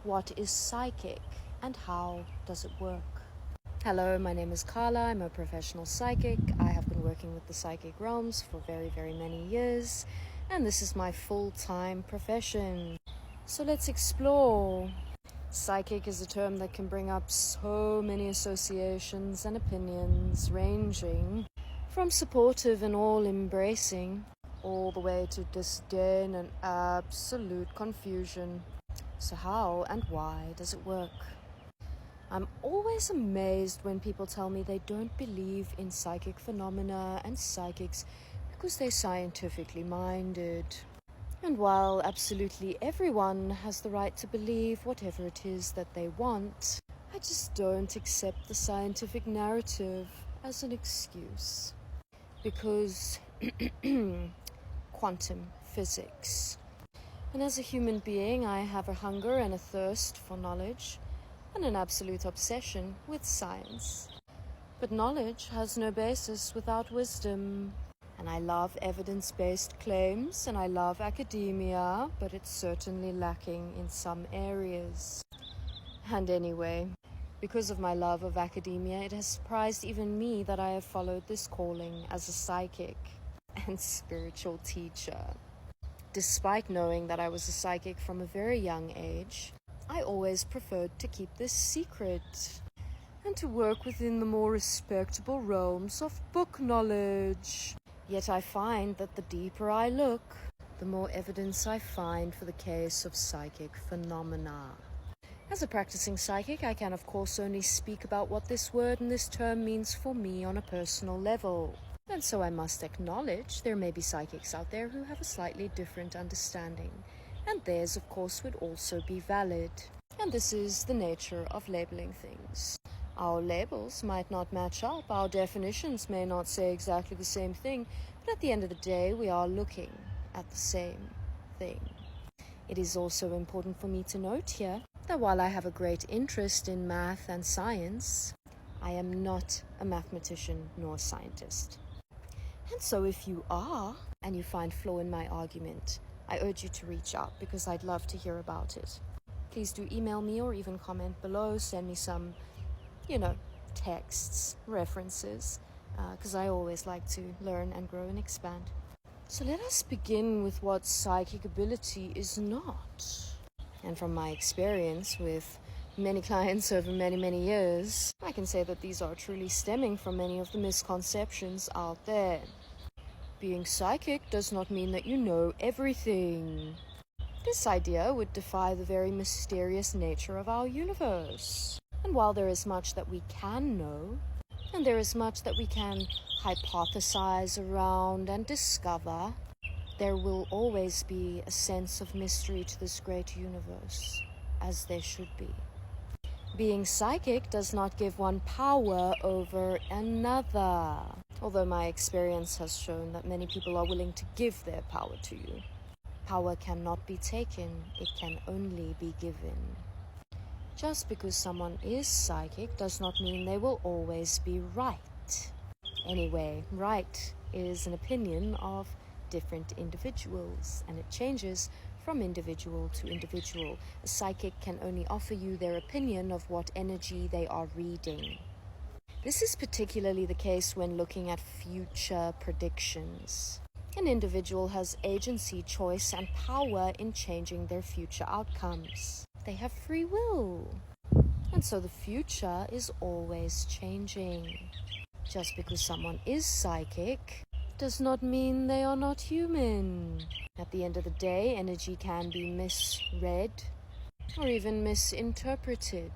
what is psychic and how does it work? Hello, my name is Carla. I'm a professional psychic. I have been working with the psychic realms for very, very many years, and this is my full-time profession. So let's explore. Psychic is a term that can bring up so many associations and opinions, ranging from supportive and all-embracing, all the way to disdain and absolute confusion. So how and why does it work? I'm always amazed when people tell me they don't believe in psychic phenomena and psychics because they're scientifically minded. And while absolutely everyone has the right to believe whatever it is that they want, I just don't accept the scientific narrative as an excuse. Because quantum physics. And as a human being, I have a hunger and a thirst for knowledge and an absolute obsession with science. But knowledge has no basis without wisdom. And I love evidence-based claims and I love academia, but it's certainly lacking in some areas. And anyway, because of my love of academia, it has surprised even me that I have followed this calling as a psychic and spiritual teacher. Despite knowing that I was a psychic from a very young age, I always preferred to keep this secret and to work within the more respectable realms of book knowledge. Yet I find that the deeper I look, the more evidence I find for the case of psychic phenomena. As a practicing psychic, I can of course only speak about what this word and this term means for me on a personal level. And so I must acknowledge there may be psychics out there who have a slightly different understanding. And theirs, of course, would also be valid. And this is the nature of labeling things. Our labels might not match up, our definitions may not say exactly the same thing, but at the end of the day, we are looking at the same thing. It is also important for me to note here that while I have a great interest in math and science, I am not a mathematician nor a scientist. And so if you are, and you find flaw in my argument, I urge you to reach out because I'd love to hear about it. Please do email me or even comment below, send me some, texts, references, because I always like to learn and grow and expand. So let us begin with what psychic ability is not. And from my experience with many clients over many, many years, I can say that these are truly stemming from many of the misconceptions out there. Being psychic does not mean that you know everything. This idea would defy the very mysterious nature of our universe. And while there is much that we can know, and there is much that we can hypothesize around and discover, there will always be a sense of mystery to this great universe, as there should be. Being psychic does not give one power over another, although my experience has shown that many people are willing to give their power to you. Power cannot be taken, it can only be given. Just because someone is psychic does not mean they will always be right. Anyway, right is an opinion of different individuals, and it changes from individual to individual. A psychic can only offer you their opinion of what energy they are reading. This is particularly the case when looking at future predictions. An individual has agency, choice, and power in changing their future outcomes. They have free will. And so the future is always changing. Just because someone is psychic does not mean they are not human. At the end of the day, energy can be misread or even misinterpreted.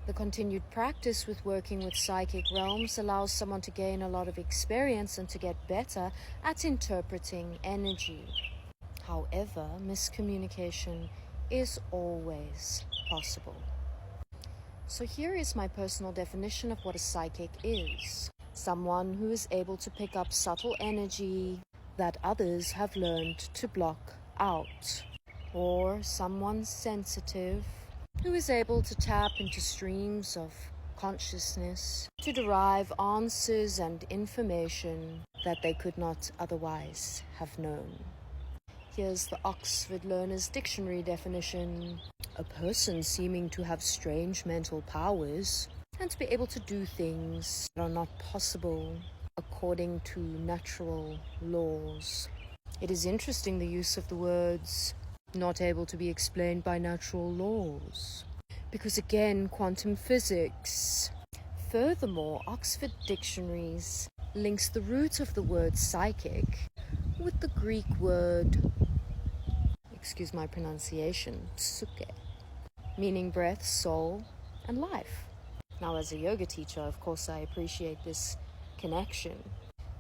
The continued practice with working with psychic realms allows someone to gain a lot of experience and to get better at interpreting energy. However, miscommunication is always possible. So here is my personal definition of what a psychic is. Someone who is able to pick up subtle energy that others have learned to block out. Or someone sensitive who is able to tap into streams of consciousness to derive answers and information that they could not otherwise have known. Here's the Oxford Learner's Dictionary definition. A person seeming to have strange mental powers and to be able to do things that are not possible according to natural laws. It is interesting the use of the words not able to be explained by natural laws, because again, quantum physics. Furthermore, Oxford Dictionaries links the root of the word psychic with the Greek word, excuse my pronunciation, 𝐒𝐇𝐀, meaning breath, soul, and life. Now, as a yoga teacher, of course, I appreciate this connection,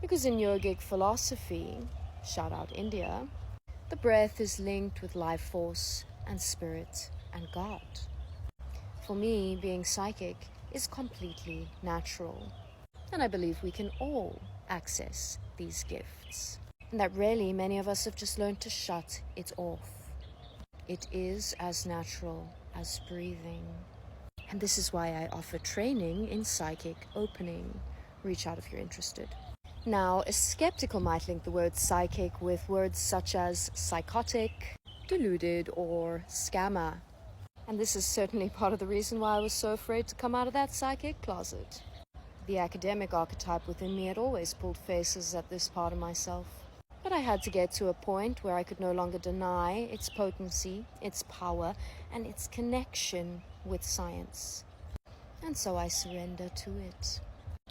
because in yogic philosophy, shout out India, the breath is linked with life force and spirit and God. For me, being psychic is completely natural, and I believe we can all access these gifts, and that really many of us have just learned to shut it off. It is as natural as breathing. And this is why I offer training in psychic opening. Reach out if you're interested. Now, a skeptical might link the word psychic with words such as psychotic, deluded, or scammer. And this is certainly part of the reason why I was so afraid to come out of that psychic closet. The academic archetype within me had always pulled faces at this part of myself. But I had to get to a point where I could no longer deny its potency, its power, and its connection with science. And so I surrender to it.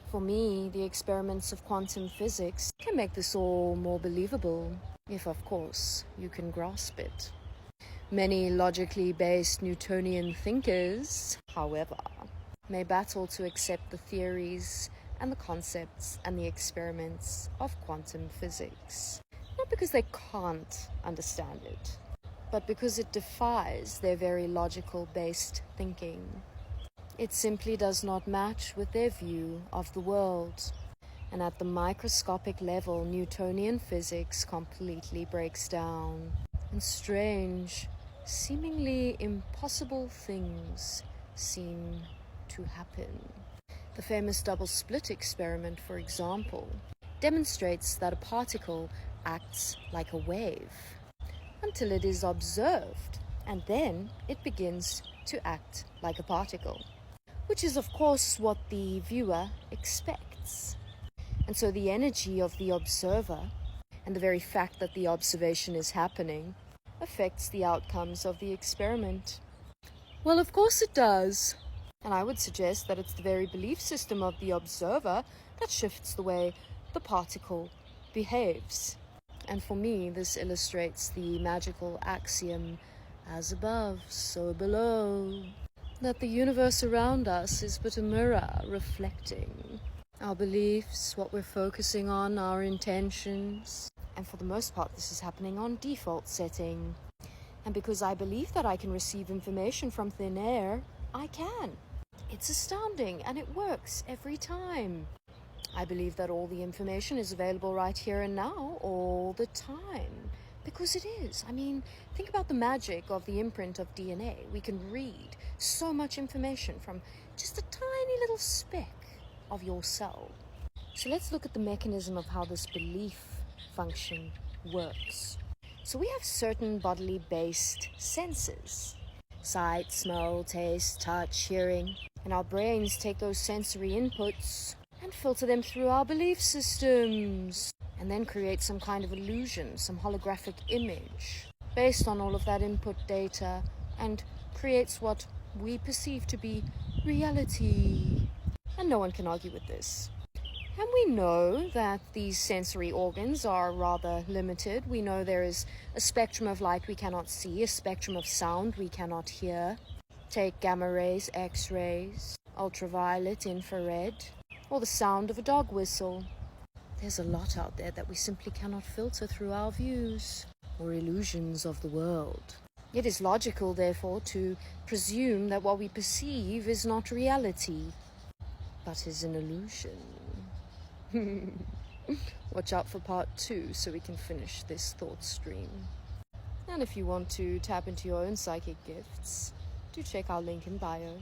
For me, the experiments of quantum physics can make this all more believable, if of course you can grasp it. Many logically based Newtonian thinkers, however, may battle to accept the theories and the concepts and the experiments of quantum physics. Not because they can't understand it, but because it defies their very logical based thinking. It simply does not match with their view of the world. And at the microscopic level, Newtonian physics completely breaks down. And strange, seemingly impossible things seem to happen. The famous double slit experiment, for example, demonstrates that a particle acts like a wave until it is observed, and then it begins to act like a particle, which is of course what the viewer expects. And so the energy of the observer and the very fact that the observation is happening affects the outcomes of the experiment. Well, of course it does. And I would suggest that it's the very belief system of the observer that shifts the way the particle behaves. And for me, this illustrates the magical axiom, as above, so below, that the universe around us is but a mirror reflecting our beliefs, what we're focusing on, our intentions. And for the most part, this is happening on default setting. And because I believe that I can receive information from thin air, I can. It's astounding, and it works every time. I believe that all the information is available right here and now, all the time. Because it is. I mean, think about the magic of the imprint of DNA. We can read so much information from just a tiny little speck of your cell. So let's look at the mechanism of how this belief function works. So we have certain bodily-based senses: sight, smell, taste, touch, hearing. And our brains take those sensory inputs and filter them through our belief systems, and then create some kind of illusion, some holographic image based on all of that input data, and creates what we perceive to be reality. And no one can argue with this. And we know that these sensory organs are rather limited. We know there is a spectrum of light we cannot see, a spectrum of sound we cannot hear. Take gamma rays, X-rays, ultraviolet, infrared, or the sound of a dog whistle. There's a lot out there that we simply cannot filter through our views or illusions of the world. It is logical, therefore, to presume that what we perceive is not reality, but is an illusion. Watch out for part 2 so we can finish this thought stream. And if you want to tap into your own psychic gifts, do check our link in bio.